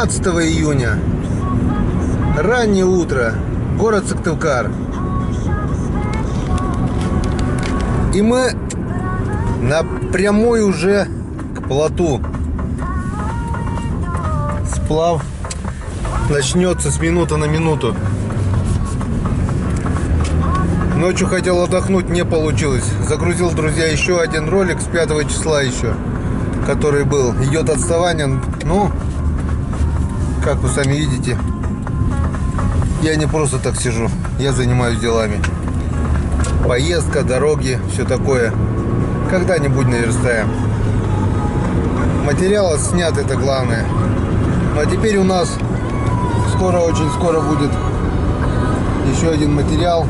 15 июня. Раннее утро. Город Сыктывкар. И мы на прямой уже к плоту. Сплав начнется с минуты на минуту. Ночью хотел отдохнуть, не получилось. Загрузил, друзья, еще один ролик с 5 числа еще, который был. Идет отставание. Ну, как вы сами видите, я не просто так сижу. Я занимаюсь делами. Поездка, дороги, все такое. Когда-нибудь наверстаем. Материал снят, это главное. Ну а теперь у нас скоро, очень скоро будет еще один материал.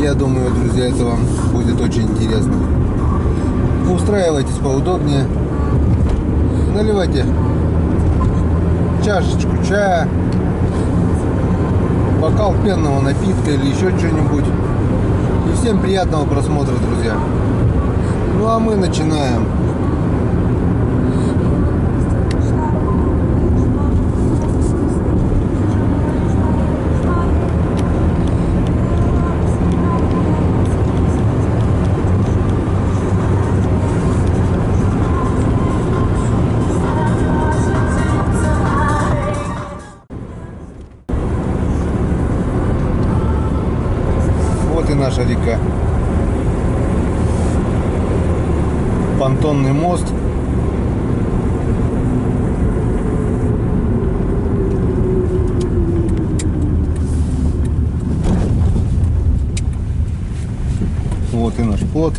Я думаю, друзья, это вам будет очень интересно. Устраивайтесь поудобнее. Наливайте чашечку чая, бокал пенного напитка или еще что-нибудь. И всем приятного просмотра, друзья. Ну а мы начинаем. Вот и наша река. Понтонный мост. Вот и наш плот.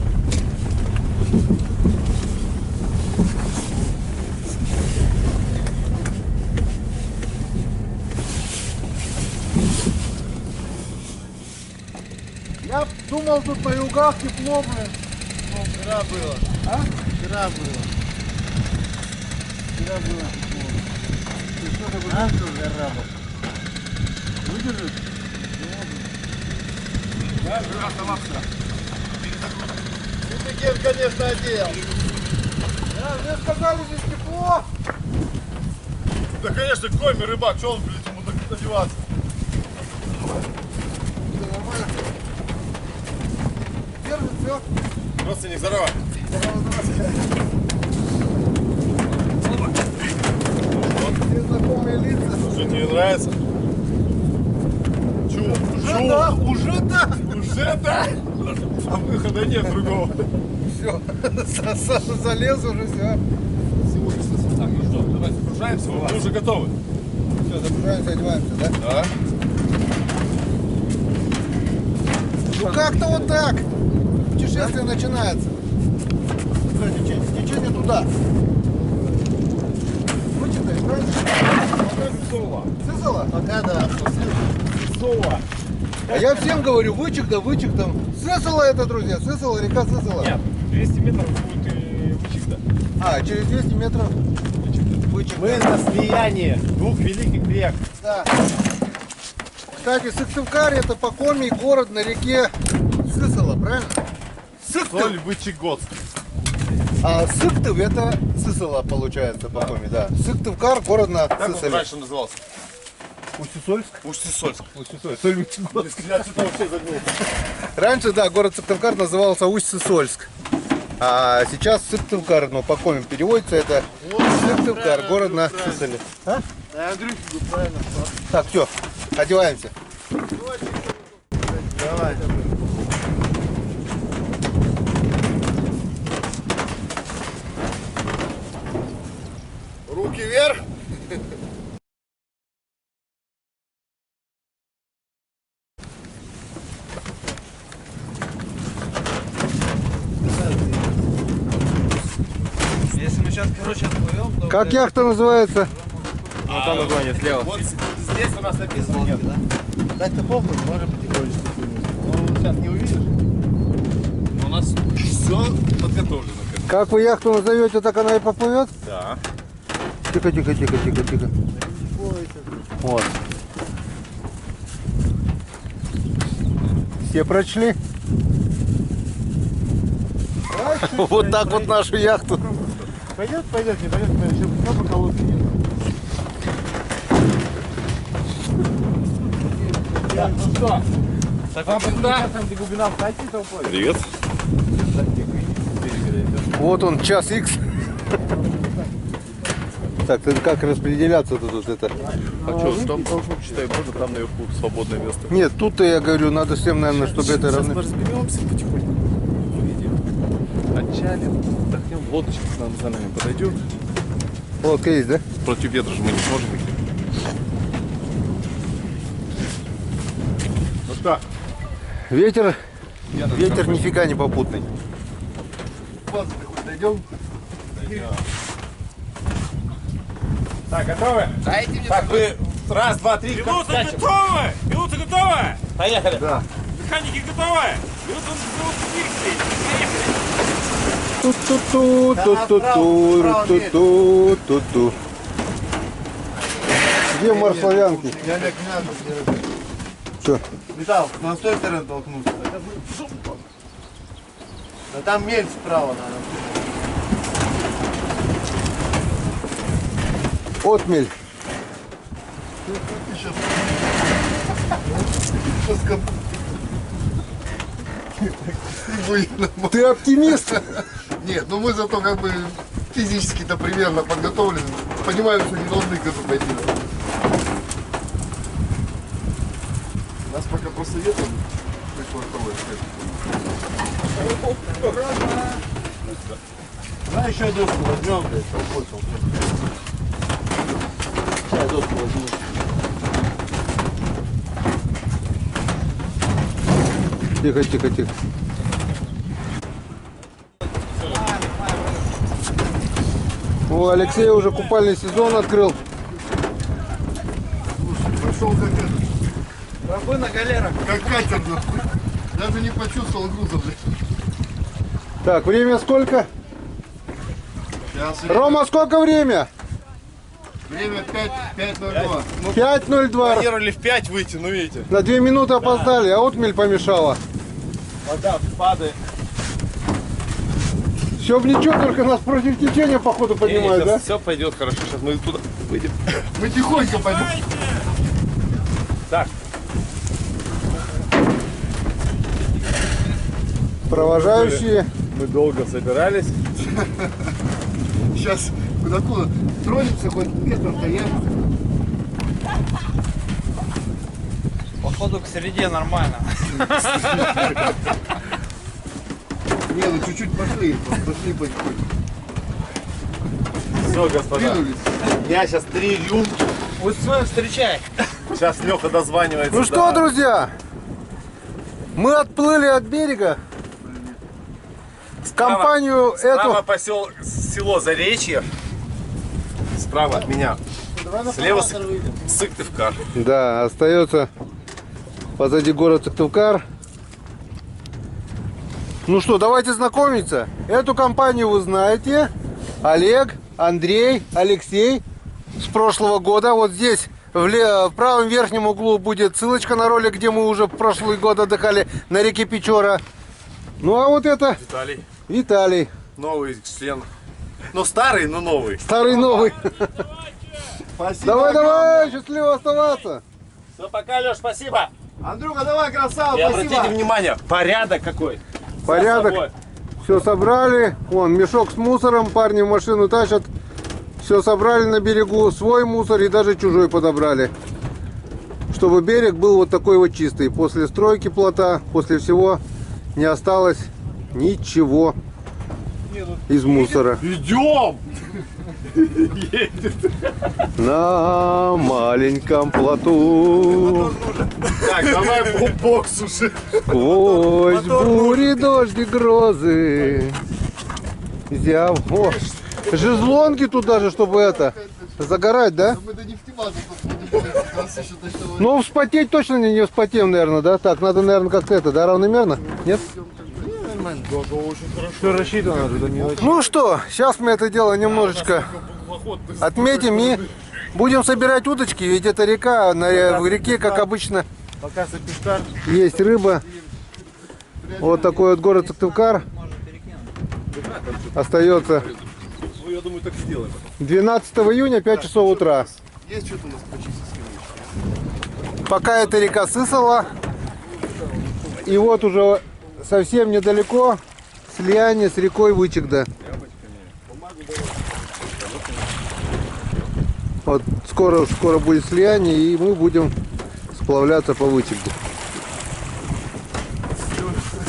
Я думал, тут на югах тепло, блин. Ну, вчера было. А? Вчера было. Вчера было тепло. Ты что, ты выдержишь для арабов? Выдержишь? Да, оставаться. Ты таким, конечно, одел. Да, мне сказали, здесь тепло. Да, конечно, Коми, рыбак, что он, блядь, ему так одеваться? Держит все. Родственник, здорово. Все знакомые лица. Что тебе нравится? Уже да, уже да. Уже да? А выхода нет другого. Все, Саша залез уже, все. Так, ну что, давай загружаемся, мы уже готовы. Все, загружаемся, одеваемся, да? Да. Ну как-то вот так. Путешествие начинается. Течение туда. Вычитаешь, правильно? Сова. Сызала? Пока да. Сова. А я всем говорю, вычек да вычек там. Сызала это, друзья, Сызала, река Сызала. Нет, 200 метров будет и Вычигда. А, через 200 метров вычек. Мы на слиянии двух великих рек. Да. Кстати, Сыктывкар это Покомий, город на реке Сызала, правильно? Сыктыв. Соль Вычегодск. А Сыктыв это Сызала получается, Покомий, да. Сыктывкар, город на Как он Сызале. раньше назывался? Усть-Сольск? Усть-Сольск. Усть-Сольск. Соль-Вычегодск. Я что-то вообще загнул. Раньше, да, город Сыктывкар назывался Усть-Сысольск. А сейчас Сыктывкар, ну, по комим переводится, это Сыктывкар, город на Сысоле. А? Да, Андрюхи, правильно. Так, все, одеваемся. Давай. Руки вверх. Если мы сейчас, короче, отплывем, то... Как яхта называется? Ну, там название слева. Вот здесь у нас написано нет. Так-то похуй, можем потихонечку. Ну, сейчас не увидишь. У нас все подготовлено. Как вы яхту назовете, так она и поплывет? Да. Тихо, тихо, тихо, тихо, тихо. Вот. Все прочли? Вот так вот нашу яхту. Пойдет, не пойдет, еще кнопок на лодке нет. Ну что? Так вам там где глубина в кате толпой? Привет. Вот он, час X. Так, это как распределяться тут это? А что, там, считай, можно там наверху свободное место. Нет, тут-то я говорю, надо всем, наверное, чтобы это Сейчас мы равно. разберемся потихоньку. Отчалим, отдохнем, лодочка к нам за нами подойдет. Лодка есть, да? Против ветра же мы не сможем идти. Ну что? Ветер нифига не попутный. Дойдем? Так, готовы? Дайте мне Так, вы раз, два, три. Пилоты готовы! Пилоты готовы! Поехали. Да. Механики готовы! Пилоты Ту-ту-ту-ту-ту-ту-ту-ту. Где марславянки? Я не надо. Что? Металл, на той стороне толкнулся. Да там мель справа надо. Отмель. Ты оптимист? Нет, ну мы зато как бы физически-то примерно подготовлены. Понимаем, что не должны к этому пойти. Нас пока просто ветром давай еще доску возьмем, блядь, толпой. Сейчас доску возьму. Тихо, тихо, тихо. О, Алексей уже купальный сезон открыл. Пошел как это, Рабы на галерах. как катер. Нахуй. Даже не почувствовал груза, блядь. Так, время сколько? Сейчас Рома, сколько время? время 5:02. 5:02. Планировали в 5 выйти, ну видите. На 2 минуты опоздали, а отмель помешала. Вода падает. Все ничего, только нас против течения, походу, поднимают, да? Все пойдет хорошо. Сейчас мы туда выйдем. Мы тихонько пойдем. Так, Провожающие. мы долго собирались. Сейчас куда-куда тронемся, хоть ветер-то я. Походу к середе нормально. Не, ну чуть-чуть пошли потихоньку. Все, господа. Двинулись. Я сейчас 3 рюмки. Вот свой встречай. Сейчас Леха дозванивается. Ну что, друзья, мы отплыли от берега. В компанию Справа эту. село Заречье. Справа от меня. Слева Сыктывкар. Да, остается позади город Сыктывкар. Ну что, давайте знакомиться. Эту компанию вы знаете. Олег, Андрей, Алексей с прошлого года. Вот здесь в правом верхнем углу будет ссылочка на ролик, где мы уже в прошлый год отдыхали на реке Печора. Ну а вот это Виталий. Виталий. Новый член. Ну старый, но новый. Старый новый. Спасибо. Давай, огромное. давай, счастливо оставаться. Все, пока, Леш, спасибо. Андрюха, давай, красава, И спасибо. обратите внимание, порядок какой. Порядок. Все собрали. Вон мешок с мусором. Парни в машину тащат. Все собрали на берегу. Свой мусор и даже чужой подобрали. Чтобы берег был вот такой вот чистый. После стройки плота, после всего не осталось ничего из мусора. Идем! На маленьком плоту Так, давай бокс уже. сквозь бури, дожди, грозы. Взяв. О, шезлонги тут даже, чтобы это загорать, да? Мы до нефтебазы посмотрим. Как раз еще точно. Ну, вспотеть точно не вспотеем, наверное, да? Так, надо, наверное, как-то это, да, равномерно? Нет? Все рассчитано, что не очень. Ну что, сейчас мы это дело немножечко отметим и будем собирать удочки, ведь это река, в реке, как обычно, Пока Сыктывкар. есть рыба. Вот такой вот город Сыктывкар. Остается Ну, я думаю, так сделаем. 12 июня, 5 часов утра. Есть что-то у нас почистить? Пока это река Сысола. И вот уже совсем недалеко слияние с рекой Вычегда. Вот скоро будет слияние, и мы будем сплавляться по Вычегду.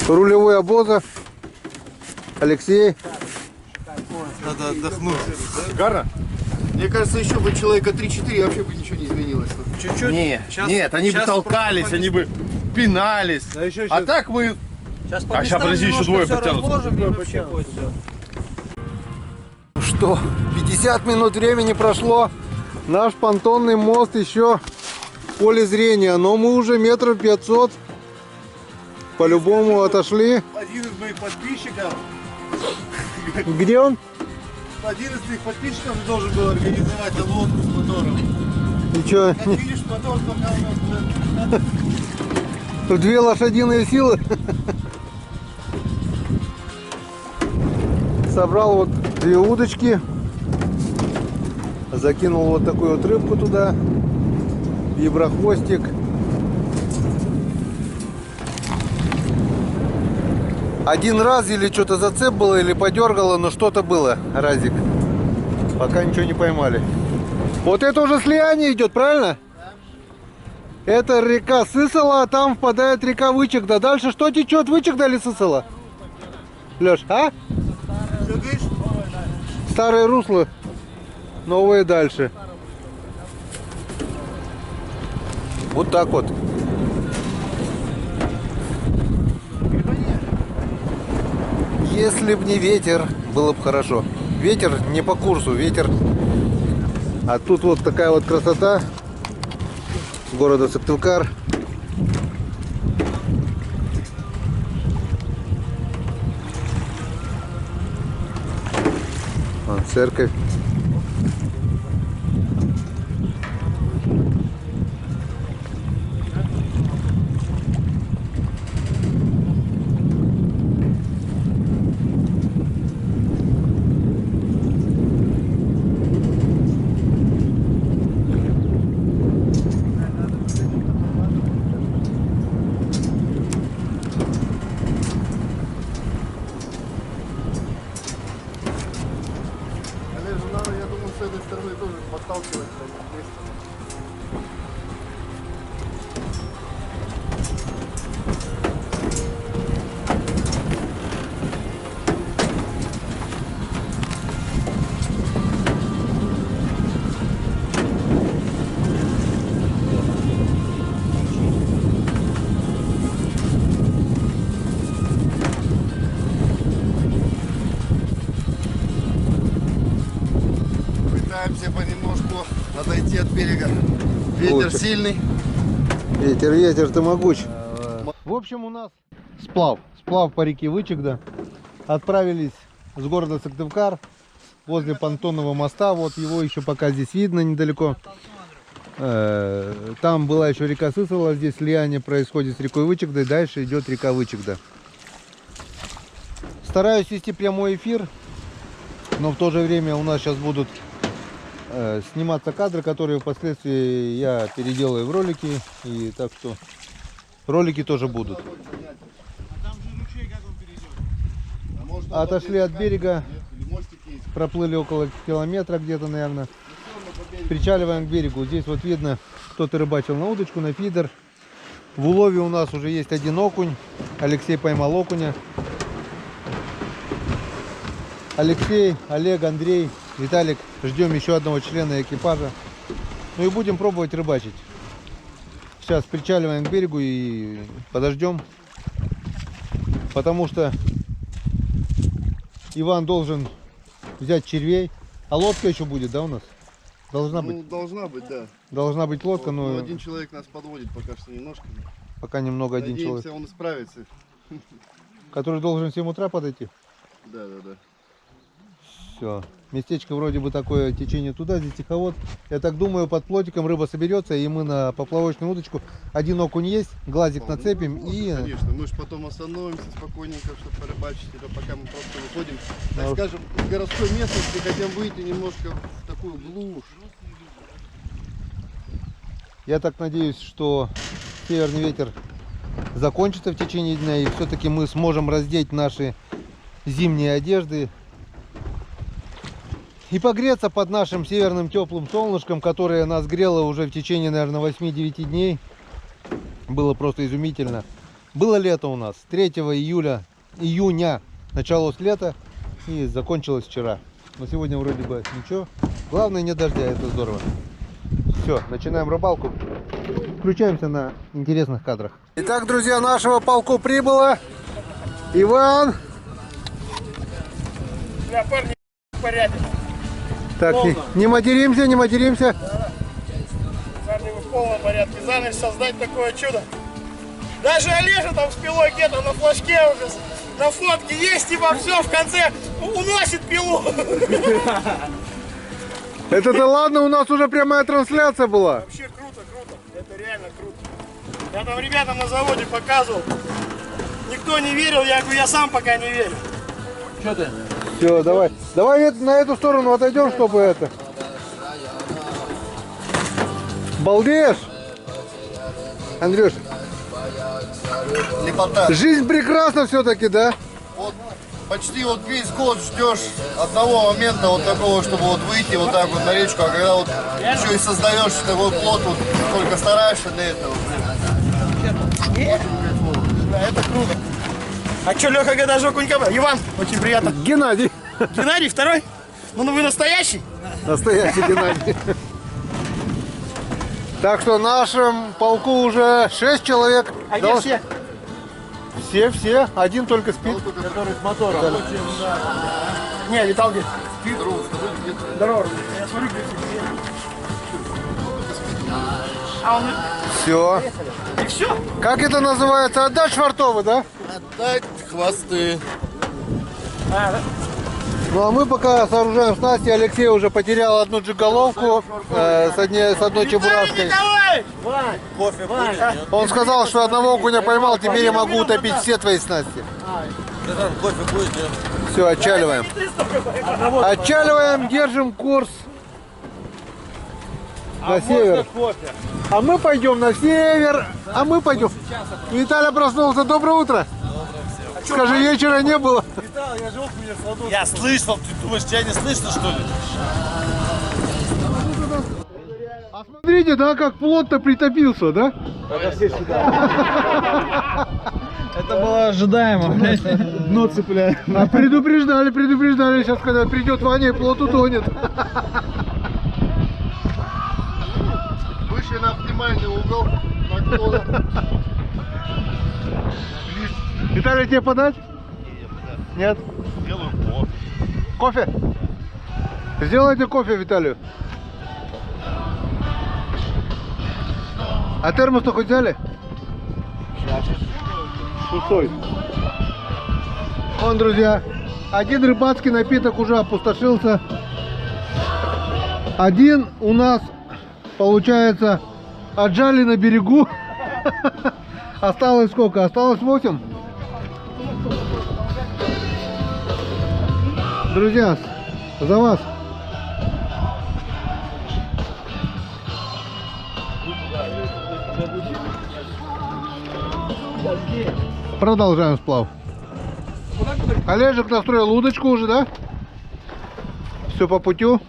Рулевой обоза. Алексей. Надо отдохнуть. Шикарно? Мне кажется, еще бы человека 3-4 вообще бы ничего не изменилось. Чуть-чуть. Нет, они бы толкались, они бы пинались. А так мы... Сейчас по А щас, подожди, еще двое подтянутся. разложим, и вообще будет все. Что, 50 минут времени прошло. Наш понтонный мост еще в поле зрения. Но мы уже метров 500 по-любому отошли. Один из моих подписчиков, Где он? один из моих подписчиков должен был организовать лодку с мотором. И что, Как видишь, мотор пока у нас уже... 2 лошадиные силы? Собрал вот 2 удочки. Закинул вот такую вот рыбку туда. Виброхвостик. Один раз или что-то зацеп было, или подергало, но что-то было, разик. Пока ничего не поймали. Вот это уже слияние идет, правильно? Да. Это река Сысола, а там впадает река Вычегда. Дальше что течет, Вычегда или Сысола? Леш, а? Старое русло, новое дальше. Вот так вот. Если б не ветер, было бы хорошо. Ветер не по курсу, ветер. А тут вот такая вот красота города Сыктывкар. Вон церковь. Надо, я думаю, с этой стороны тоже подталкивать вместе. Пытаемся понемножку отойти от берега. Ветер Лучше. сильный. Ветер, ты могуч. В общем, у нас сплав по реке Вычегда. Отправились с города Сыктывкар возле понтонного моста. Вот его еще пока здесь видно недалеко. Там была еще река Сысола. Здесь слияние происходит с рекой Вычегда. И дальше идет река Вычегда. Стараюсь вести прямой эфир. Но в то же время у нас сейчас будут сниматься кадры, которые впоследствии я переделаю в ролики. И так что ролики тоже будут. Отошли от берега, проплыли около километра где-то, наверное. Причаливаем к берегу. Здесь вот видно, кто-то рыбачил на удочку, на фидер. В улове у нас уже есть один окунь. Алексей поймал окуня. Алексей, Олег, Андрей, Виталик. Ждем еще одного члена экипажа. Ну и будем пробовать рыбачить. Сейчас причаливаем к берегу и подождем. Потому что Иван должен взять червей. А лодка еще будет, да, у нас? Должна быть. Должна быть, да. Должна быть лодка, Но но один человек нас подводит пока что немножко. пока немного один Надеемся, человек. он справится. Который должен в 7 утра подойти. Да. Все. Местечко вроде бы такое, течение туда, здесь тиховод. Я так думаю, под плотиком рыба соберется, и мы на поплавочную удочку. Один окунь есть, глазик нацепим и... Конечно, мы же потом остановимся спокойненько, чтобы порыбачить, это пока мы просто выходим, так Да. скажем, из городской местности, хотим выйти немножко в такую глушь. Я так надеюсь, что северный ветер закончится в течение дня, и все-таки мы сможем раздеть наши зимние одежды и погреться под нашим северным теплым солнышком, которое нас грело уже в течение, наверное, 8-9 дней. Было просто изумительно. Было лето у нас 3 июня, началось лето, и закончилось вчера. Но сегодня вроде бы ничего. Главное, не дождя, это здорово. Все, начинаем рыбалку. Включаемся на интересных кадрах. Итак, друзья, нашего полку прибыло. Иван. Бля, парни, в порядке. Так, не материмся, не материмся. Парни, вы в полном порядке. За ночь создать такое чудо. Даже Олежа там с пилой где-то на флажке уже, на фотке есть, типа все, в конце уносит пилу. Это-то ладно, у нас уже прямая трансляция была. Вообще круто, круто. Это реально круто. Я там ребятам на заводе показывал. Никто не верил, я говорю, я сам пока не верю. Что ты? Все, давай. Давай на эту сторону отойдем, чтобы это. Балдеешь? Андрюш, Лепота. жизнь прекрасна все-таки, да? Вот почти вот весь год ждешь одного момента вот такого, чтобы вот выйти вот так вот на речку, а когда вот еще и создаешь такой плод, вот только стараешься для этого. Да, это круто. А что, Леха, когда же окунька был? Иван, очень приятно. Геннадий. Геннадий, второй? Ну вы настоящий? Настоящий Геннадий. Так что в нашем полку уже 6 человек. А где все? Все. Один только спит. Который с мотором. Да. Не, летал где? Здорово. Я смотрю, где все. А он... Все. И все? Как это называется? Отдать швартовы, да? Отдать хвосты. А, да? Ну а мы пока сооружаем снасти. Алексей уже потерял одну джиголовку с одной чебурашкой. Давай! Вань! Кофе будет? Он сказал, что одного окуня поймал, теперь я могу утопить все твои снасти. Кофе будет, Все, отчаливаем. Отчаливаем, держим курс на север. А мы пойдем на север. А мы пойдем. Виталя проснулся. Доброе утро. Скажи, вечера не было. Я слышал, ты думаешь, тебя не слышно, что ли? А смотрите, да, как плотно притопился, да? Это было ожидаемо, блядь. Дно цепляет. А предупреждали. Сейчас, когда придет Ваня, и плот утонет. Вышли на оптимальный угол наклона. Виталий, тебе подать? Нет? Делаю кофе. Кофе? Сделайте кофе Виталию. А термос-то хоть взяли? Пустой. Вон, друзья, один рыбацкий напиток уже опустошился. Один у нас, получается, отжали на берегу. Осталось сколько? Осталось 8. Друзья, за вас. Продолжаем сплав. Олежек настроил удочку уже, да? Все по путю.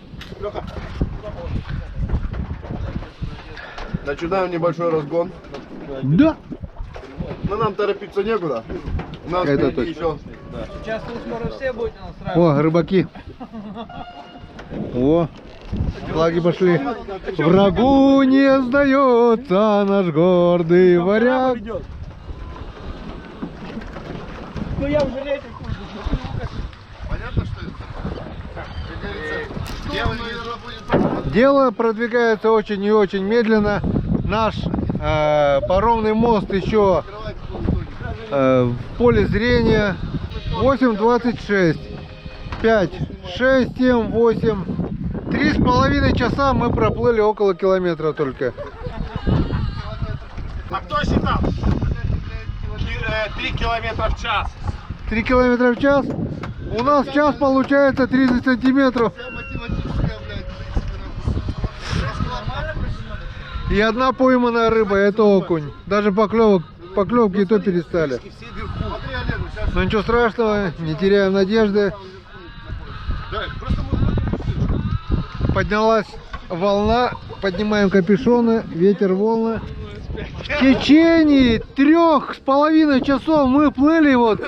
Начинаем небольшой разгон. Да. Но нам торопиться некуда. У нас Это впереди точно. еще. Сейчас тут скоро все будете настраивать. О, рыбаки. О, флаги пошли. Врагу не сдается наш гордый варяг. Ну я уже летел. Понятно, что это? Как говорится, дело, наверное, будет. Дело продвигается очень и очень медленно. Наш паромный мост еще в поле зрения. 8:26. 5, 6, 7, 8. 3,5 часа мы проплыли около километра только. А кто считал? 3 километра в час. 3 километра в час. У нас в час получается 30 сантиметров. Вся математическая, блядь, в принципе, И одна пойманная рыба, это окунь. Даже поклевки и то перестали. Но ничего страшного, не теряем надежды. Поднялась волна, поднимаем капюшоны, ветер, волны. В течение 3,5 часов мы плыли вот.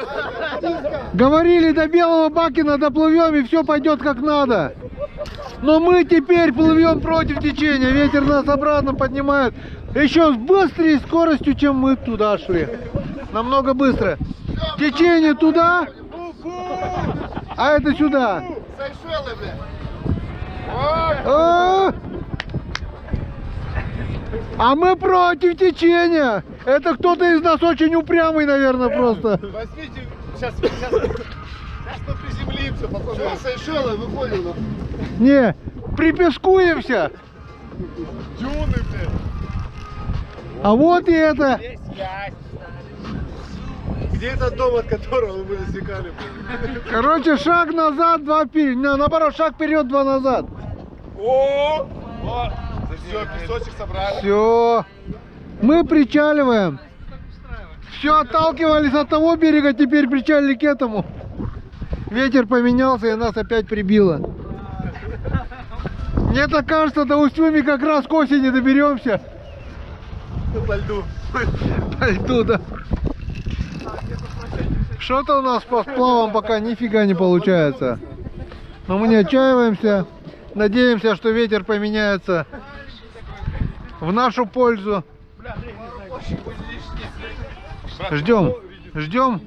Говорили, до Белого Бакина доплывем и все пойдет как надо. Но мы теперь плывем против течения. Ветер нас обратно поднимает. Еще с быстрой скоростью, чем мы туда шли. Намного быстро. Течение туда, а это сюда. А мы против течения. Это кто-то из нас очень упрямый, наверное, просто. Возьмите, сейчас мы приземлимся, потом Сейшелы выходим. Не, припескуемся. Дюны, блядь. А вот и это. Где этот дом, от которого мы засекали? Короче, шаг назад, два вперед. Наоборот, шаг вперед, два назад. О! Все, песочек собрали. Все. Мы причаливаем. Все, отталкивались от того берега, теперь причалили к этому. Ветер поменялся и нас опять прибило. Мне так кажется, до Усть-Уми как раз к осени доберемся. По льду. По льду, да. Что-то у нас по сплавам пока нифига не получается. Но мы не отчаиваемся. Надеемся, что ветер поменяется в нашу пользу. Ждем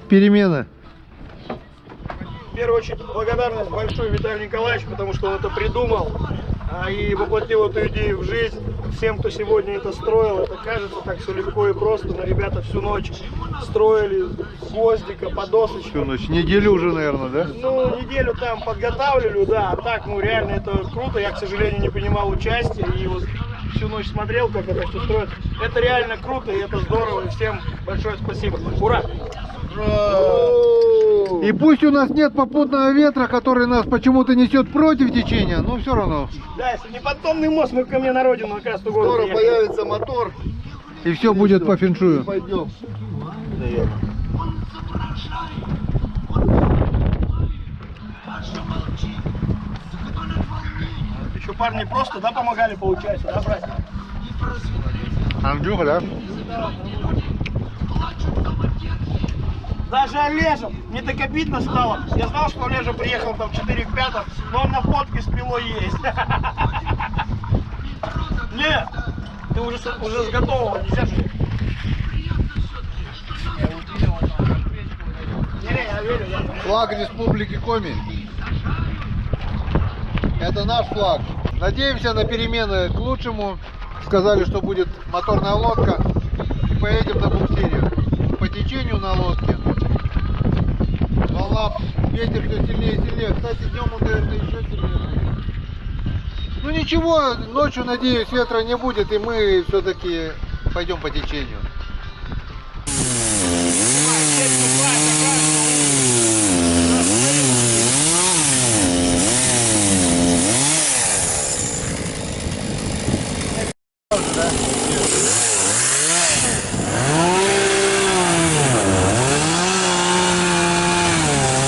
перемены. В первую очередь благодарность большой Виталию Николаевичу, потому что он это придумал и воплотил эту идею в жизнь. Всем, кто сегодня это строил, это кажется так все легко и просто, но ребята всю ночь строили с гвоздика, по досочкам. Всю ночь, неделю уже, наверное, да? Ну, неделю там подготавливали, да, а так, ну, реально это круто. Я, к сожалению, не принимал участия и вот всю ночь смотрел, как это все строят. Это реально круто и это здорово, и всем большое спасибо. Ура! И пусть у нас нет попутного ветра, который нас почему-то несет против течения, но все равно. Да, если не подтомный мост, мы ко мне на родину как раз в ту гору Скоро приехали. появится мотор. И все будет по феншую. Пойдем. Еще парни просто, да, помогали, получается, да, братья? Андрюха, да? Даже Олежа, мне так обидно стало. Я знал, что Олежа приехал там 4 к 5, но он на фотке с пилой есть. Не, ты уже с готового, нельзя же. Не, я верю, Флаг Республики Коми. Это наш флаг. Надеемся на перемены к лучшему. Сказали, что будет моторная лодка. И поедем на буксире. По течению на лодке. Волна, ветер все сильнее и сильнее. Кстати, днем он, наверное, еще сильнее. Ну ничего, ночью, надеюсь, ветра не будет, и мы все-таки пойдем по течению.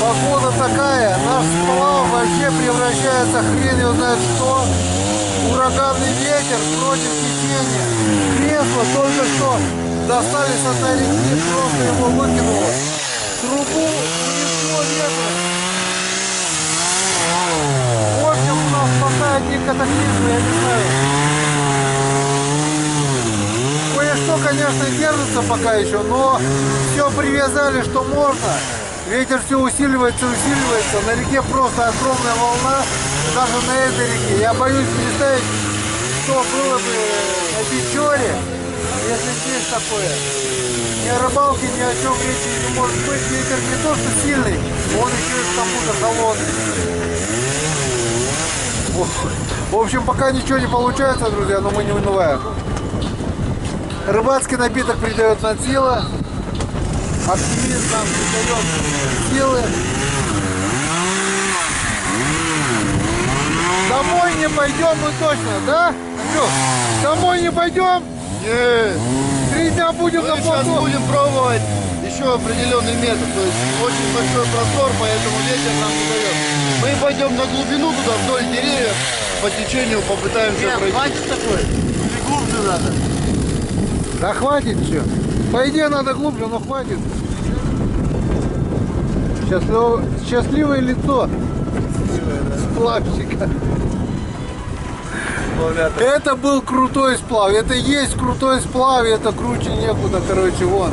Погода такая, наш сплав вообще превращается хрен его знает что. Ураганный ветер против течения. Кресло только что достали с одной реки, просто его выкинуло. Трубу унесло ветром. В общем, у нас пока одни катаклизмы, я не знаю. Кое-что, конечно, держится пока еще, но все привязали, что можно. Ветер все усиливается, усиливается. На реке просто огромная волна, даже на этой реке. Я боюсь представить, что было бы на Печоре, если здесь такое. Ни о рыбалке, ни о чем речи не может быть. Ветер не то что сильный, он еще и к тому-то холодный. В общем, пока ничего не получается, друзья, но мы не унываем. Рыбацкий напиток придает нам силы. Оптимизм нам придает силы. Домой не пойдем мы точно, да? Андрюх, домой не пойдем? Нет. 3 дня будем на Мы сейчас плоту. будем пробовать еще определенный метод. То есть очень большой простор, поэтому ветер нам не дает. Мы пойдем на глубину туда, вдоль деревьев, по течению попытаемся пройти. Хватит такой? Или глубже надо? Да хватит все. По идее надо глубже, но хватит. Счастливое лицо. Сплавщика. Это был крутой сплав. Это есть крутой сплав, и это круче некуда, короче, вон.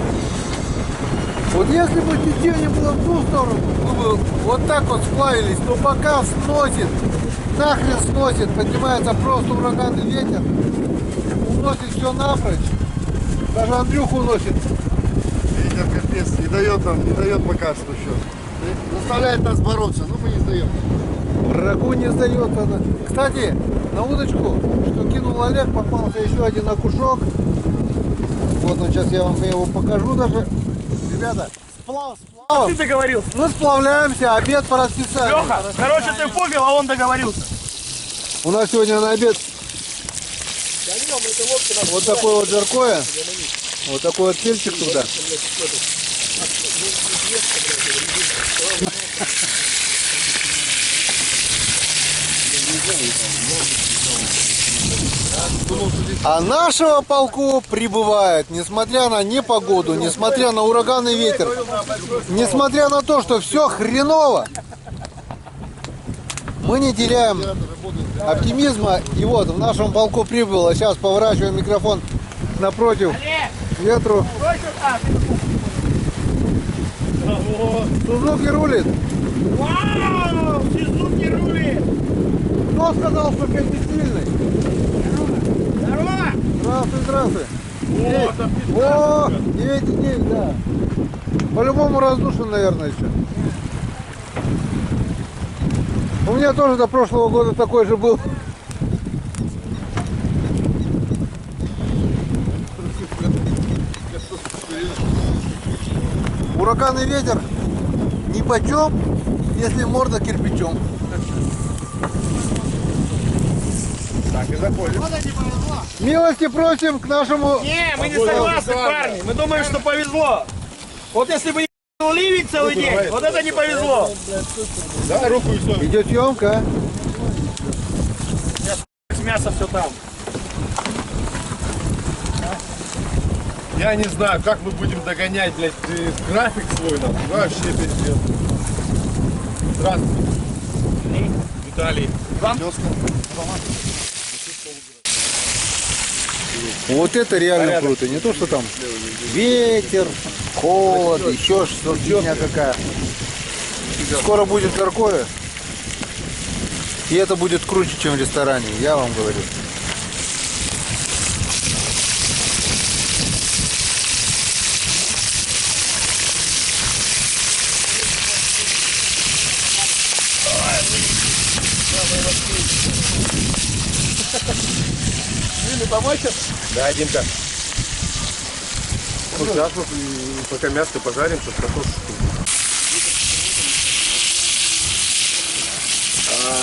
Вот если бы течение было в ту сторону, мы бы вот так вот сплавились, но пока сносит, нахрен сносит, поднимается просто ураганный ветер, уносит все напрочь. Даже Андрюху уносит. Ветер капец, не дает пока что еще. Заставляет нас бороться, но мы не сдаем. Врагу не сдается она. Кстати, на удочку, что кинул Олег, попался еще один окушок. Вот он, сейчас я вам его покажу даже. Ребята, сплав. Ты договорился. Мы сплавляемся, обед по расписанию. Леха, короче, ты понял, а он договорился. У нас сегодня на обед вот такой вот жаркое, вот такой вот тельчик туда. А нашего полку прибывает, несмотря на непогоду, несмотря на ураганный ветер, несмотря на то, что все хреново, мы не теряем оптимизма. И вот в нашем полку прибыло. Сейчас поворачиваем микрофон напротив ветру. Сузуки рулит. Вау, Сузуки рулит. Кто сказал, что Петя сильный? Здорово. Здравствуй, здравствуй. О, 9,9, да. По-любому раздушен, наверное, еще. У меня тоже до прошлого года такой же был. Ураганный ветер нипочем, если морда кирпичом. Так, и заходим. Милости просим к нашему... Не, мы не согласны, парни. Мы думаем, что повезло. Вот если бы не ливень целый день, вот это не повезло. Давай руку и все. Идет съемка. Мясо все там. Я не знаю, как мы будем догонять, блядь, график свой нам. Вообще пиздец. Здравствуйте. Виталий. Вот это реально круто. Не то, что там ветер, холод, еще что-то, фигня какая. Скоро будет жаркое. И это будет круче, чем в ресторане, я вам говорю. Да, Димка. Ну, сейчас вот пока мясо пожарим, чтобы картошку.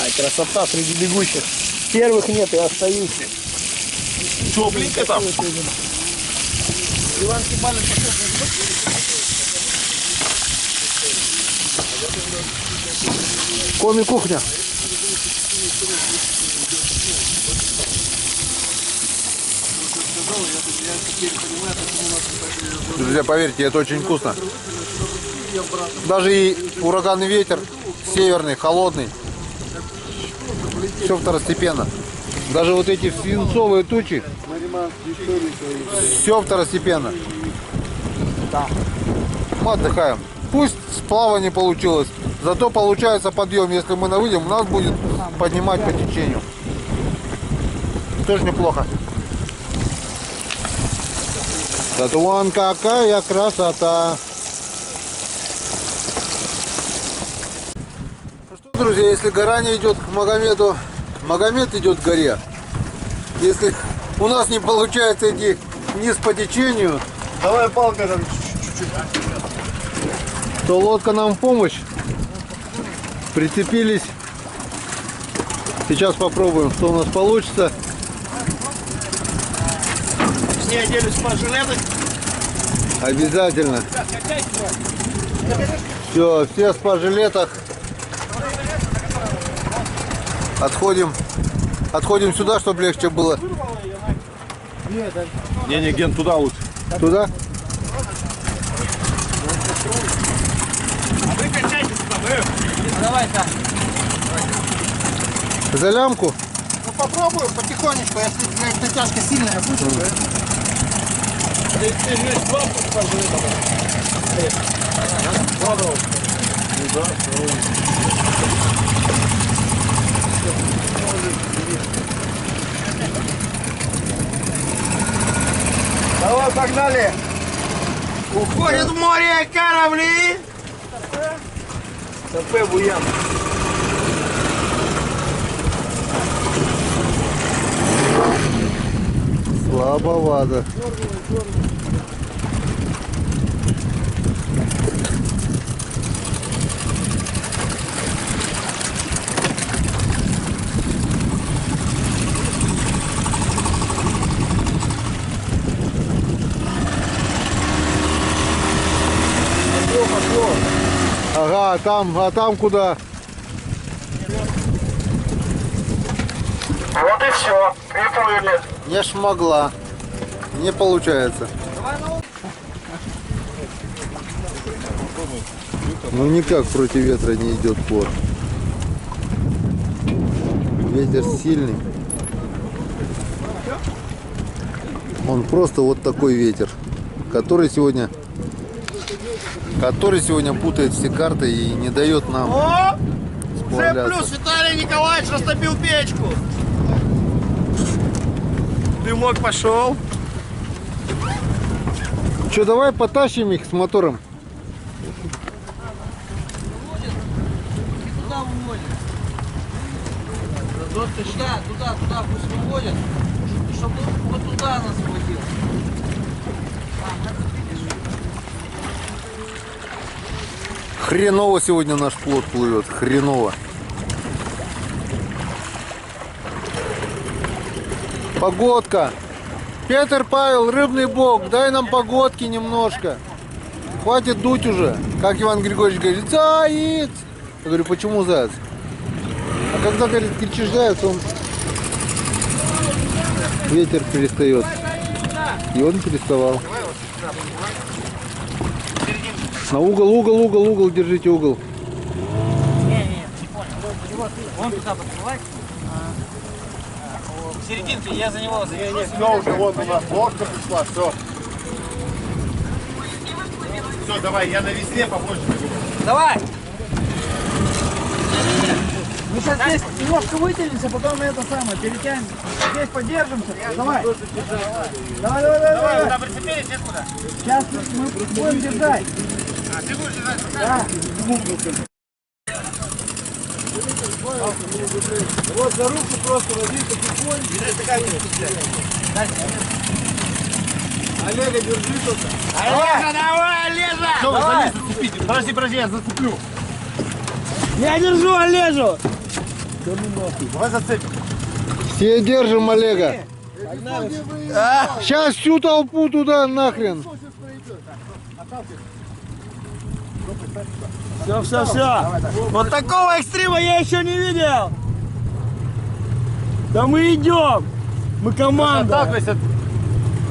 Ай, красота среди бегущих. Первых нет, я остаюсь. Что, блин, это? Иван Кибалин Коми-кухня. Друзья, поверьте, это очень вкусно. Даже и ураганный ветер, северный, холодный, все второстепенно. Даже вот эти свинцовые тучи, все второстепенно. Мы отдыхаем. Пусть сплава не получилось, зато получается подъем. Если мы выйдем, нас будет поднимать по течению. Тоже неплохо. Зато вон какая красота. Ну что, друзья, если гора не идет к Магомеду, Магомед идет к горе. Если у нас не получается идти вниз по течению, Давай палка там чуть-чуть. то лодка нам в помощь. Прицепились. Сейчас попробуем, что у нас получится. Все оделись по жилету. Обязательно. Все, все в спа-жилетах. Отходим сюда, чтобы легче было. Не, Ген, туда лучше. Туда? А вы качайтесь туда, Давай-ка. За лямку? Ну попробую потихонечку, если натяжка сильная будет. Давай, погнали. Уходит в море корабли. Кафе Буян. Слабовато. Ага, а там куда? Вот и все. Приплыли. Не шмогла. Не получается. Ну никак против ветра не идет плот. Ветер сильный. Он просто вот такой ветер, который сегодня путает все карты и не дает нам О! сплавляться. Плюс Виталий Николаевич растопил печку. Дымок пошел. Че, давай потащим их с мотором. Туда выводят. Туда пусть выводят. Чтобы вот туда нас водил. Хреново сегодня наш плот плывет. Хреново. Погодка. Петр Павел, рыбный бог, дай нам погодки немножко. Хватит дуть уже. Как Иван Григорьевич говорит, заяц. Я говорю, почему заяц? А когда, говорит, кричишь заяц, он ветер перестает. И он переставал. На угол, держите угол. Не понял. Он туда подплывает. В серединке я за него заведу. Все, уже вот у нас лодка пришла, все. Все, давай, я на весле побольше. Давай! Мы сейчас здесь немножко вытянемся, потом это самое, перетянем. Здесь подержимся. Давай. Давай. Куда прицепились, здесь куда? Сейчас мы будем держать. А, ты будешь держать? Да. Вот за руку просто возьми потихоньку. Олега, держи только. Олежа, давай, Олежа! Что вы залезь, зацепите? Подожди, я зацеплю. Я держу Олежу. Давай зацепим. Все держим Олега. Сейчас всю толпу туда нахрен. Все. Вот такого экстрима я еще не видел. Да мы идем. Мы команда. Отталкивайся.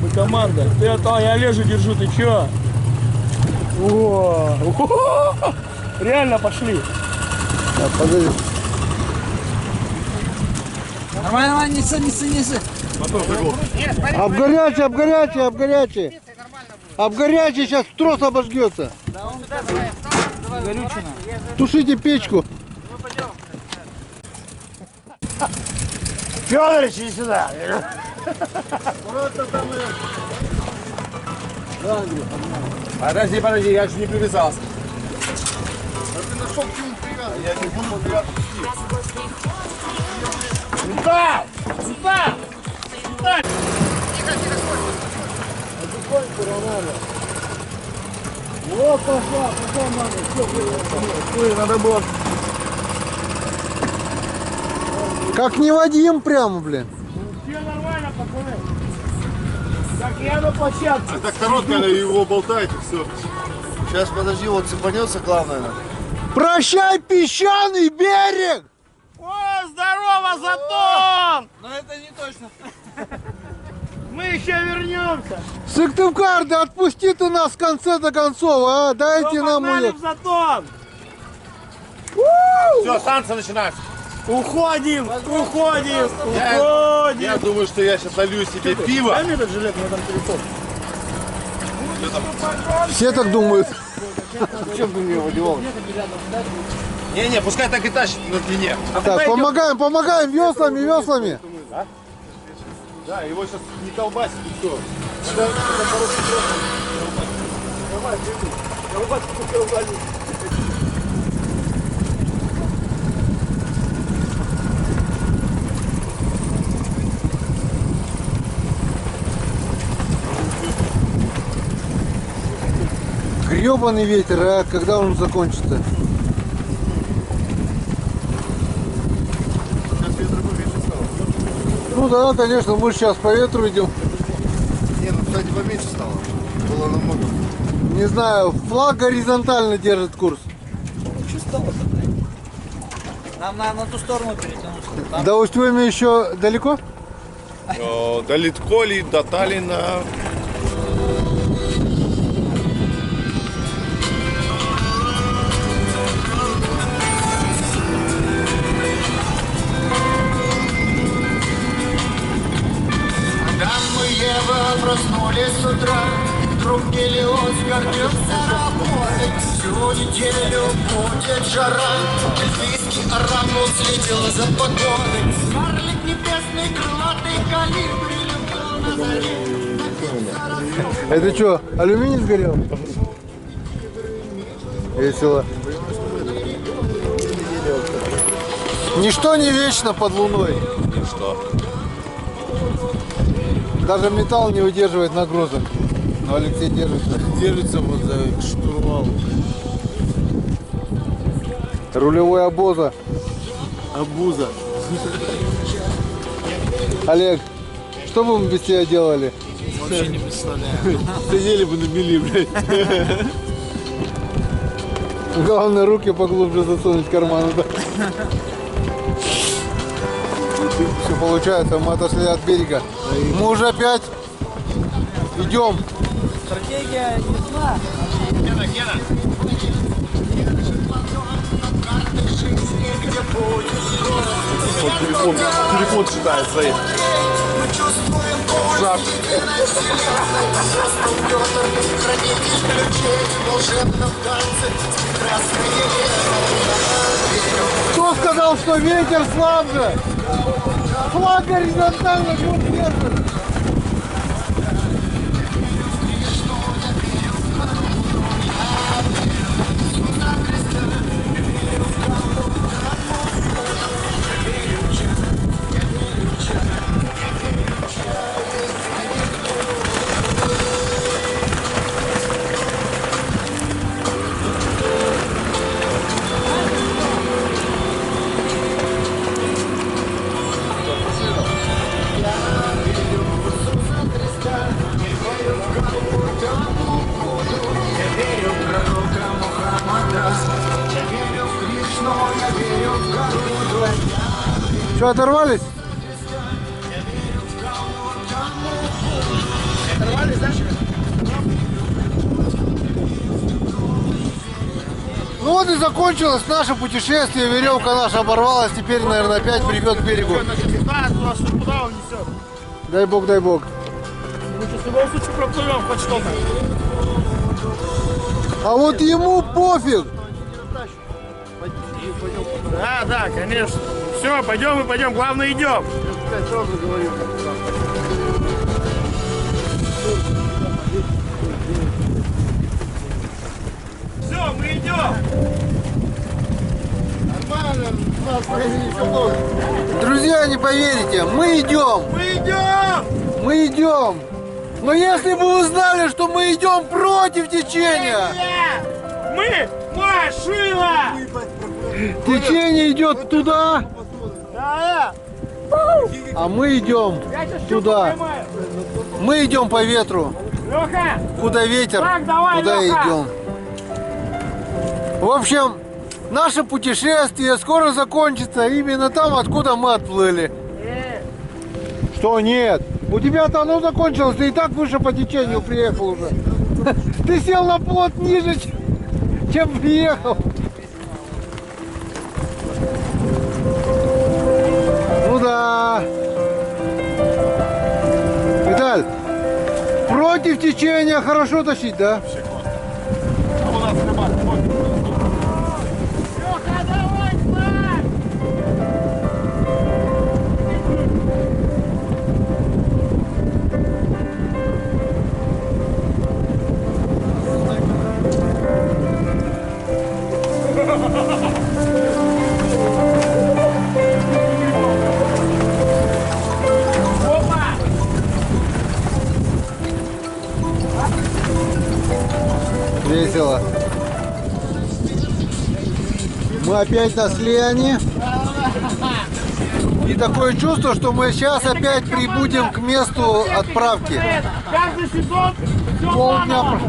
Мы команда. Ты это, я Олежу держу, ты че? О, реально пошли. Так, подожди. Нормально, неси. Обгорячий. Обгорячий, сейчас трос обожгется. Горючина. Тушите печку. Федорович, иди сюда. Подожди, я же не привязался. Сюда! Вот пошла, надо было. Как не Вадим прямо, блин. Все нормально, пацаны. Как я на площадке. Так короткая, его болтает и все. Сейчас подожди, вот цепанется главное. Прощай, песчаный берег! О, здорово, Затон! Но это не точно. Мы еще вернемся. Сыктывкар, да отпусти ты нас в конце-то концов, а? Дайте Все, нам погнали улет. в Затон. Все, станция начинается. Уходим, уходим, Я уходим. думаю, что я сейчас налью себе пиво. Дай мне этот жилет, мне там телефон. Все так думают. Зачем ты мне его одевал? Не-не, пускай так и тащит на длине. Так, помогаем веслами. Да, его сейчас не колбасит и все. Гребаный ветер, а когда он закончится? Ну да, конечно, мы сейчас по ветру идем. Не, ну, кстати, поменьше стало. Было намного. Не знаю, флаг горизонтально держит курс. Нам надо на ту сторону перетянуться. До Усть-Войны еще далеко? До Литколи, до Таллина. Адам и Ева проснулись с утра, вдруг Гелиос гордился работой. Всю неделю будет жара, эльфийский оракул следил за погодой. Карлик небесный, крылатый калибри, любил на заре. Это что, алюминий сгорел? Весело. Ничто не вечно под луной. Что? Даже металл не выдерживает нагрузок. Но Алексей держится. Держится вот за штурвал. Рулевой обоза. Абуза. Олег, что бы мы без тебя делали? Вообще не представляю. Сидели бы на мели, блядь. Главное, руки поглубже засунуть в карманы. Да? Все получается, мы отошли от берега. Мы уже опять идем. Стратегия ясна. Телефон читает свои. Кто сказал, что ветер слабже? Флаг горизонтально курс держит. Что, оторвались? Ну вот и закончилось наше путешествие. Веревка наша оборвалась. Теперь, наверное, опять придет к берегу. Куда он несет? Дай бог, дай бог. Мы сейчас в любом случае проплывем хоть что-то. А вот ему пофиг. Да, конечно. Все, пойдем и пойдем. Главное, идем. Все, мы идем. Друзья, не поверите, мы идем. Мы идем. Мы идем. Но если бы вы знали, что мы идем против течения. Мы машина. Течение идет туда, Да. а мы идем Я сейчас туда. щуку поймаю. Мы идем по ветру. Леха! Куда ветер, Так, давай, туда и Лёха. идем. В общем, наше путешествие скоро закончится именно там, откуда мы отплыли. Что нет? У тебя-то оно закончилось, ты и так выше по течению приехал уже. Ты сел на плот ниже, чем приехал. Ну да. Виталь, против течения хорошо тащить, да? Леха, давай, Слав! Весело. Мы опять на Слиане. И такое чувство, что мы сейчас опять прибудем к месту отправки. Каждый сезон все Полдня. заново.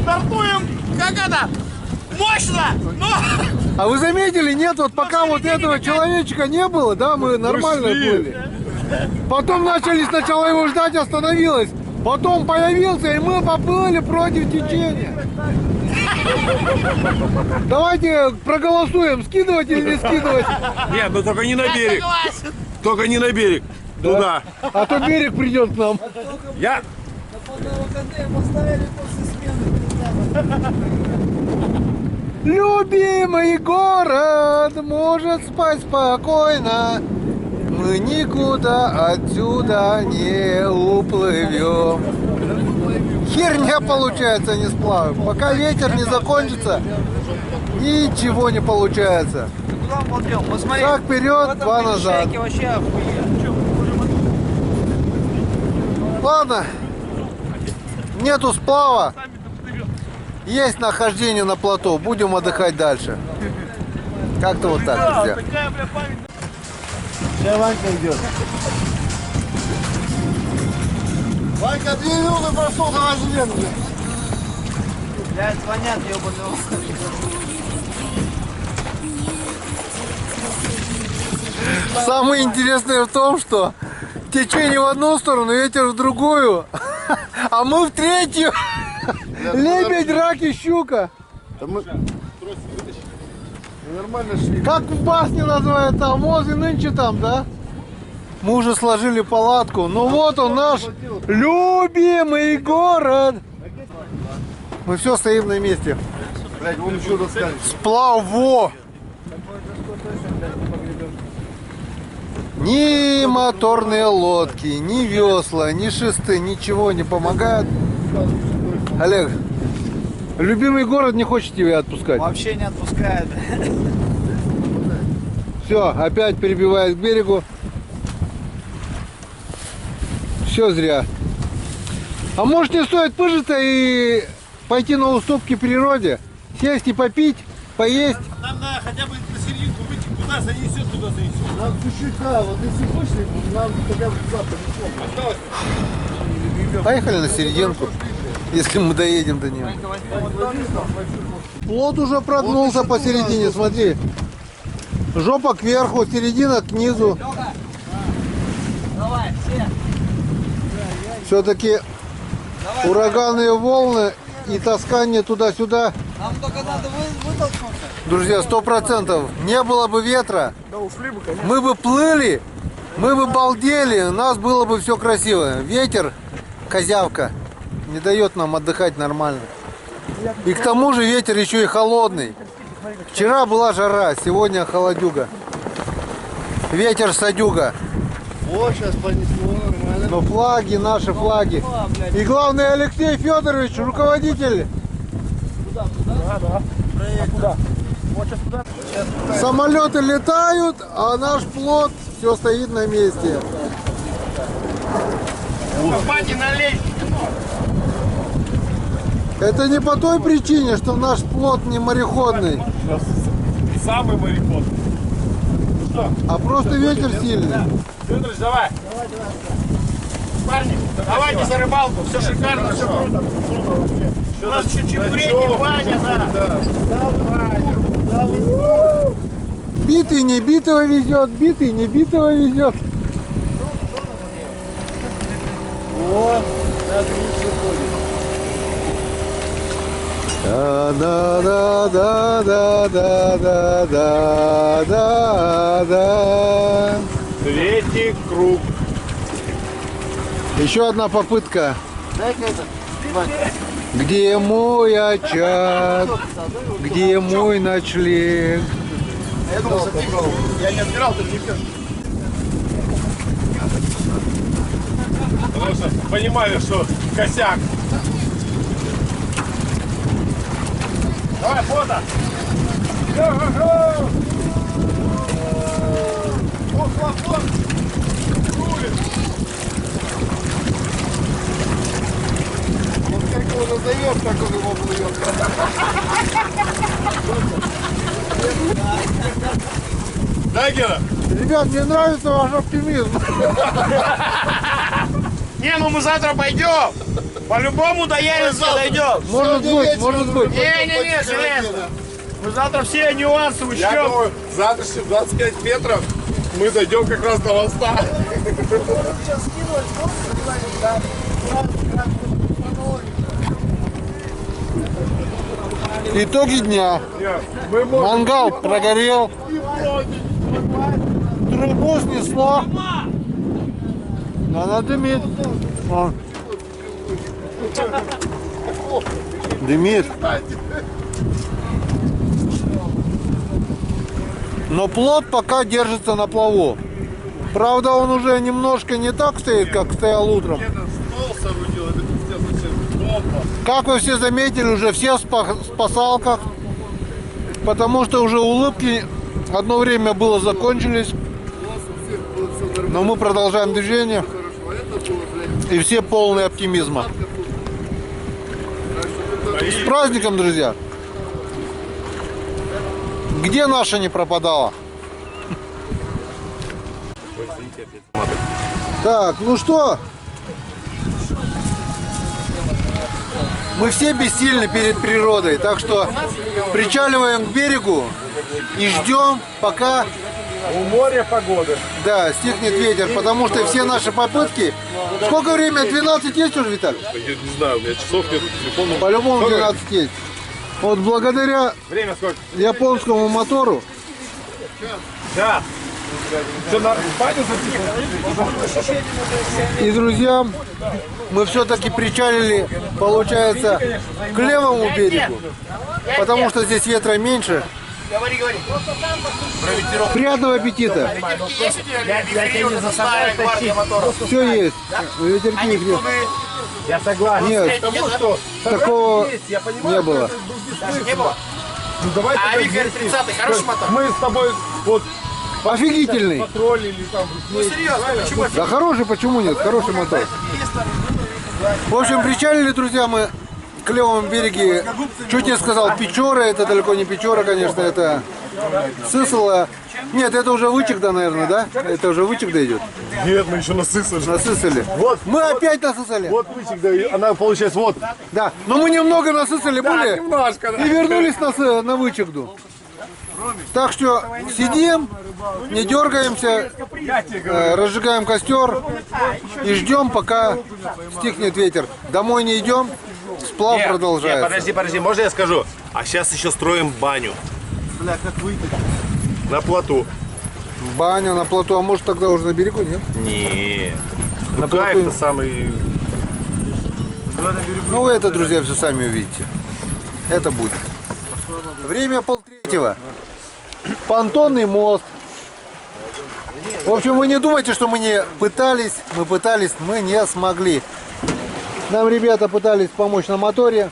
Стартуем, как это, мощно, но... А вы заметили, нет, вот пока вот этого человечка не было, да, мы нормально плыли. Потом начали сначала его ждать, остановилось. Потом появился, и мы поплыли против течения. Давайте проголосуем, скидывать или не скидывать. Нет, ну только не на берег. Согласен. Только не на берег. Туда. А то берег придет к нам. Я... Любимый город может спать спокойно. Мы никуда отсюда не уплывем. Херня получается, не сплавим. Пока ветер не закончится, ничего не получается. Куда он полтел? Посмотри. Шаг вперед, два назад. Шайки вообще охуенно. Ладно, нету сплава, есть нахождение на плато, будем отдыхать дальше. Как-то вот так, друзья. Такая, бля, память. Сейчас Ванька идет. Ванька, 2 минуты прошел, давай живем уже. Блядь, звонят, ебаный. Самое интересное в том, что течение в одну сторону, ветер в другую, а мы в третью. Лебедь, рак и щука. Да мы нормально шли. Как в басне называется, Амоз и нынче там, да? Мы уже сложили палатку. Ну вот он наш любимый город. Мы все стоим на месте. Блядь, вон еще доскали. Сплав, во! Ни моторные лодки, ни весла, ни шесты, ничего не помогают. Олег, любимый город не хочет тебя отпускать. Вообще не отпускает. Все, опять перебивает к берегу. Все зря. А может, не стоит пыжиться и пойти на уступки природе? Сесть и попить, поесть? Нам надо хотя бы на серединку выйти, куда занесет, туда занесет. Нам чуть-чуть, да, вот если вышли, нам хотя бы завтра не Поехали на серединку, если мы доедем до него. Плот уже прогнулся посередине, смотри. Жопа кверху, середина к низу. Давай, все. Все-таки ураганные волны и таскание туда-сюда. Нам только надо вытолкнуться. Друзья, 100%. Не было бы ветра, мы бы плыли, мы бы балдели, у нас было бы все красиво. Ветер, козявка, не дает нам отдыхать нормально. И к тому же ветер еще и холодный. Вчера была жара, сегодня холодюга. Ветер садюга. О, сейчас понесло, нормально. Но флаги, наши флаги. И главное, Алексей Федорович, руководитель. Самолеты летают, а наш плот все стоит на месте. Пати налей. Это не по той причине, что наш плот не мореходный, Самый мореход. а просто ветер сильный. Федорович, давай. Парни, давайте за рыбалку, все шикарно, все круто. У нас чуть-чуть времени, Ваня, да. Битый не битого везет, битый не битого везет. Вот, так лучше ходит. Да да да да да да да да да да. Третий круг. Еще одна попытка. Дай-ка это, Вань. Где мой очаг? Где мой ночлег? Я думал, я не отбирал, ты не пьешь. Потому что понимали, что косяк. Давай, фото. О, плафон. Рулит. Вот как его назовешь, так он его плывет. Да, Гена? Ребят, мне нравится ваш оптимизм. Не, ну мы завтра пойдем. По-любому до Ельца дойдем. Может быть, может быть. Не, железно. Мы завтра все нюансы Я учтем. думаю, завтрашние 25 метров мы дойдем как раз до моста. Итоги дня. Мы можем... Мангал прогорел. Трубу снесло. Она дымит. О. Дымит. Но плот пока держится на плаву. Правда, он уже немножко не так стоит, как стоял утром. Стол соорудил, это пиздец вообще бомба. Как вы все заметили, уже все в спасалках. Потому что уже улыбки одно время было закончились. Но мы продолжаем движение. И все полные оптимизма. С праздником, друзья! Где наша не пропадала? Так, ну что? Мы все бессильны перед природой, так что причаливаем к берегу и ждем, пока У моря погода. да, стихнет ветер, потому что все наши попытки... Сколько времени? 12 есть уже, Виталий? Я не знаю, у меня часов нет, телефон. По-любому 12 есть. Вот благодаря Время сколько? японскому мотору Да. Что, на баню записывать? и друзьям мы все-таки причалили, получается, к левому берегу, потому что здесь ветра меньше. Говори. Приятного аппетита! Я тебя не заставляю тащить. Все есть. Ветерки их нет. Я согласен. Нет, такого не было. Не было. Ну давай А тогда Викер вместе. 30-й, хороший мотор? Мы с тобой вот Офигительный. патрулили там. Ну серьезно, почему? Да хороший, почему нет? Хороший мотор. В общем, причалили, друзья, мы к левому берегу. Чуть не сказал Печора, это далеко не Печора, конечно, это Сысола. Нет, это уже Вычегда, наверное, да? Это уже Вычегда идет. Нет, мы еще насысали. Насысали. Вот. Мы опять насысали. Вот вычек, да, и она получается вот. Да, но мы немного насысали были Немножко, да. и вернулись на Вычегду. Так что сидим, не дергаемся, разжигаем костер и ждем, пока стихнет ветер. Домой не идем, сплав продолжается. Подожди, можно я скажу? А сейчас еще строим баню. Бля, как выйти? На плоту. Баня на плоту, а может тогда уже на берегу, нет? Не. На Ну плоту. кайф-то самый. Ну вы это, друзья, все сами увидите. Это будет. Время 2:30. Понтонный мост. В общем, вы не думайте, что мы не пытались. Мы пытались, мы не смогли. Нам ребята пытались помочь на моторе.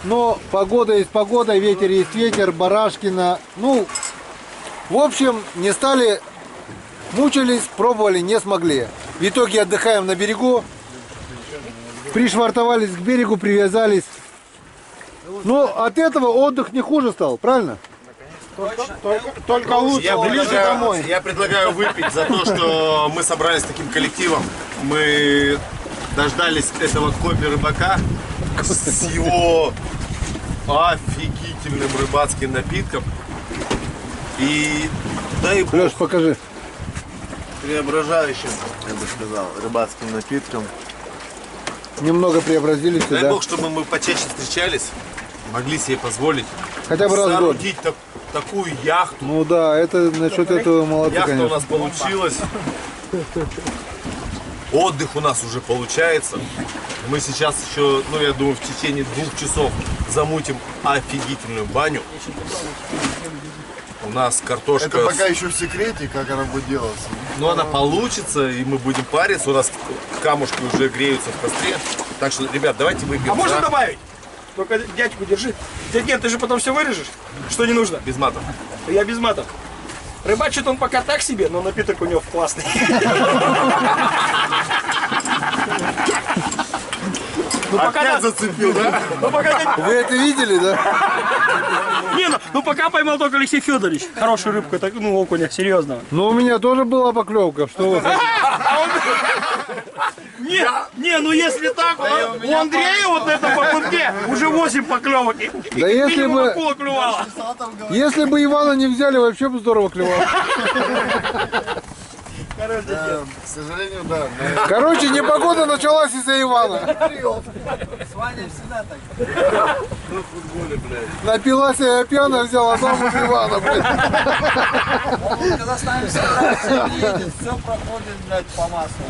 Но погода есть погода, ветер есть ветер, Барашкина. Ну, в общем, не стали, мучились, пробовали, не смогли. В итоге отдыхаем на берегу. Пришвартовались к берегу, привязались. Но от этого отдых не хуже стал, правильно? Только лучше, ближе домой. Я предлагаю выпить за то, что мы собрались таким коллективом. Мы дождались этого Коби рыбака с его офигительным рыбацким напитком. И дай бог, Леш, покажи. преображающим, я бы сказал, рыбацким напитком. Немного преобразились, Дай да? бог, чтобы мы почаще встречались, могли себе позволить Хотя бы раз в год. соорудить такую яхту. Ну да, это насчет этого молодцы, Яхта у конечно. нас получилась. Отдых у нас уже получается. Мы сейчас еще, ну я думаю, в течение 2 часов замутим офигительную баню. У нас картошка. Это пока еще в секрете, как она будет делаться. Ну она получится, и мы будем париться. У нас камушки уже греются в костре. Так что, ребят, давайте выпьем. А можно за- добавить? Только дядьку держи. Дядь, нет, ты же потом все вырежешь. Что не нужно? Без матов. Я без матов. Рыбачит он пока так себе, но напиток у него классный. Ну пока, зацепил, да? ну пока, Вы это видели, да? не, ну пока поймал только Алексей Федорович. Хорошую рыбку, так, ну окуня, серьезного. Ну у меня тоже была поклевка. Что вы хотите? Не, ну если так, у Андрея вот на этом поплавке уже 8 поклевок. Да если Минимум бы- акула клювала. Если бы Ивана не взяли, вообще бы здорово клевало. Да, к сожалению, да. Короче, непогода началась из-за Ивана. С Ваней всегда так. Напилась я пьяно, взяла замуж Ивана, блядь. Он когда с нами собирается и едет, все проходит, блядь, по маслу.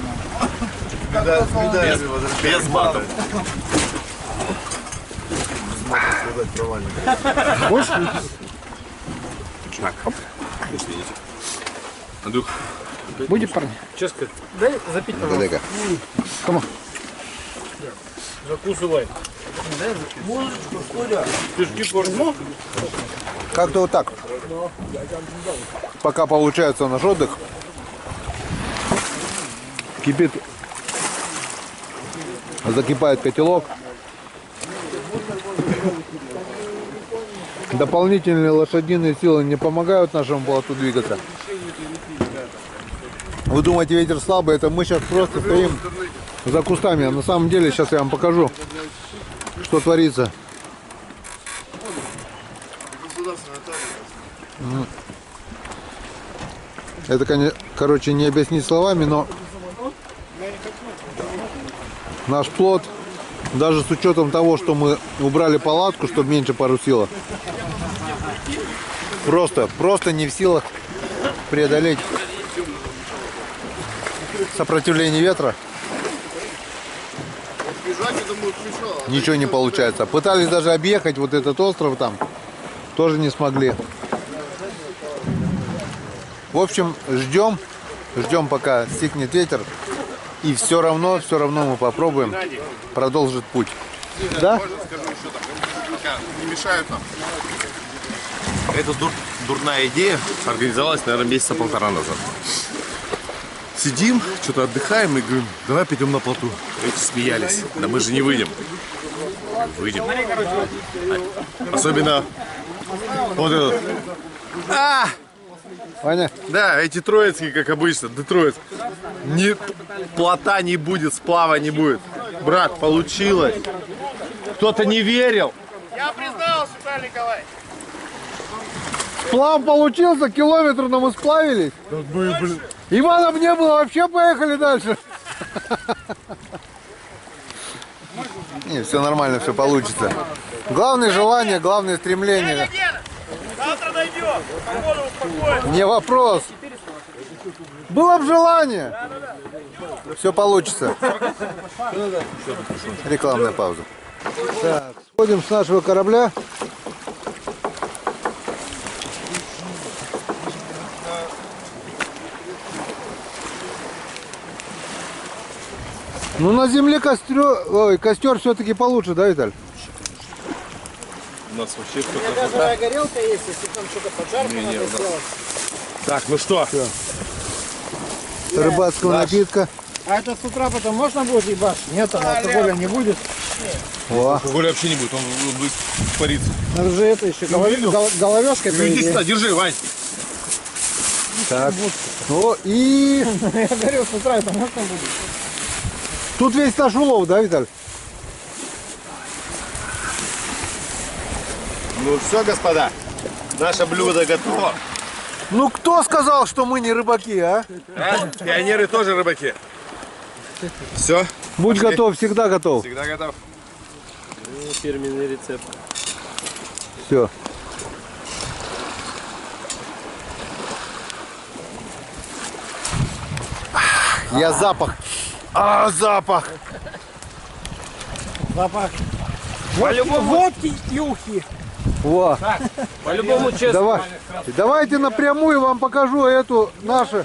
Без матов. Андрюх, Будет, парни? Честно, дай запить, пожалуйста. Кому? Закусывай. Музычку, студию. Как-то вот так. Пока получается наш отдых. Кипит. Закипает котелок. Дополнительные лошадиные силы не помогают нашему плоту двигаться. Вы думаете, ветер слабый? Это мы сейчас просто стоим за кустами. А на самом деле, сейчас я вам покажу, что творится. Это, короче, не объяснить словами, но наш плот, даже с учетом того, что мы убрали палатку, чтобы меньше парусило, просто не в силах преодолеть сопротивление ветра. Ничего не получается. Пытались даже объехать вот этот остров там, тоже не смогли. В общем, ждем, пока стихнет ветер, и все равно мы попробуем продолжить путь. Да? не мешают нам. Это дурная идея организовалась, наверное, месяца 1,5 назад. Сидим, что-то отдыхаем и говорим, давай пойдем на плоту. Эти смеялись. Да мы же не выйдем. Выйдем. Особенно вот этот. Ваня? Да, эти троицкие, как обычно, Детройт. Плота не будет, сплава не будет. Брат, получилось. Кто-то не верил. Я признался, Виталий Николаевич. Сплав получился, километр, но мы сплавились. Иванов не было, вообще поехали дальше. Не, все нормально, все получится. Главное желание, главное стремление. Завтра дойдем. Погода успокоит. Не вопрос. Было бы желание. Все получится. Рекламная пауза. Так, сходим с нашего корабля. Ну на земле костер все-таки получше, да, Виталь? У нас вообще кто-то... Газовая горелка есть, если там что-то поджарку надо сделать. Так, ну что? Рыбацкого напитка. А это с утра потом можно будет ебашь? Нет, там алкоголя не будет. О, Алкоголя вообще не будет, он будет париться. Надо же это еще головешкой Ну иди сюда, держи, Вань. так. Ну и Я говорю, с утра это можно будет? Тут весь наш улов, да, Виталь? Ну все, господа, наше блюдо готово. Ну кто сказал, что мы не рыбаки, а? Пионеры тоже рыбаки. Все, Будь готов, всегда готов. всегда готов. Фирменный рецепт. Все. Я запах. Запах. Запах. Водки и ухи. Во. По-любому честно. Давай. Давайте напрямую вам покажу эту нашу.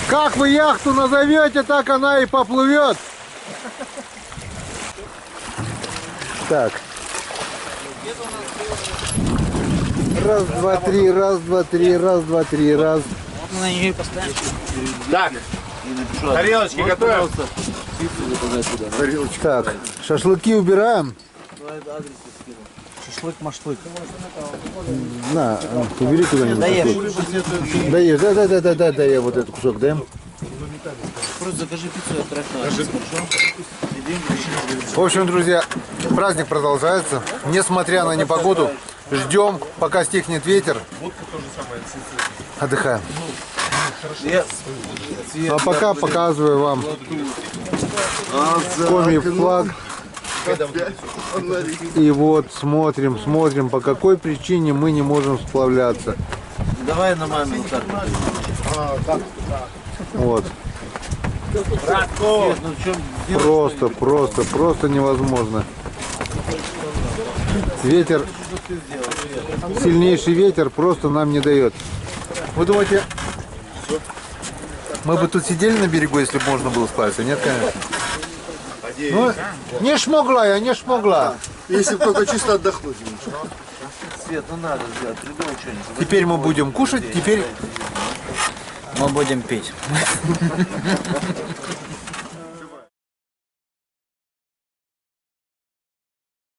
Как вы яхту назовете, так она и поплывет. Так. Раз, два, три, раз, два, три, раз, два, три, раз. Так, тарелочки готовим. Так, шашлыки убираем. Шашлык-машлык. На, убери куда-нибудь. шашлык. Даешь, да, я вот этот кусок даем. Просто закажи пиццу, я трахну. В общем, друзья, праздник продолжается. Несмотря на непогоду, ждем, пока стихнет ветер. Отдыхаем. А пока показываю вам коми флаг. И вот смотрим, по какой причине мы не можем сплавляться. Давай на маме Вот. Просто невозможно. Ветер, сильнейший ветер просто нам не дает. Вы думаете, мы бы тут сидели на берегу, если бы можно было сплавиться? Нет, конечно. Ну, не шмогла я, не шмогла. Если бы только чисто отдохнуть. Свет, ну надо сделать, придумал что-нибудь. Теперь мы будем кушать, теперь Мы будем пить.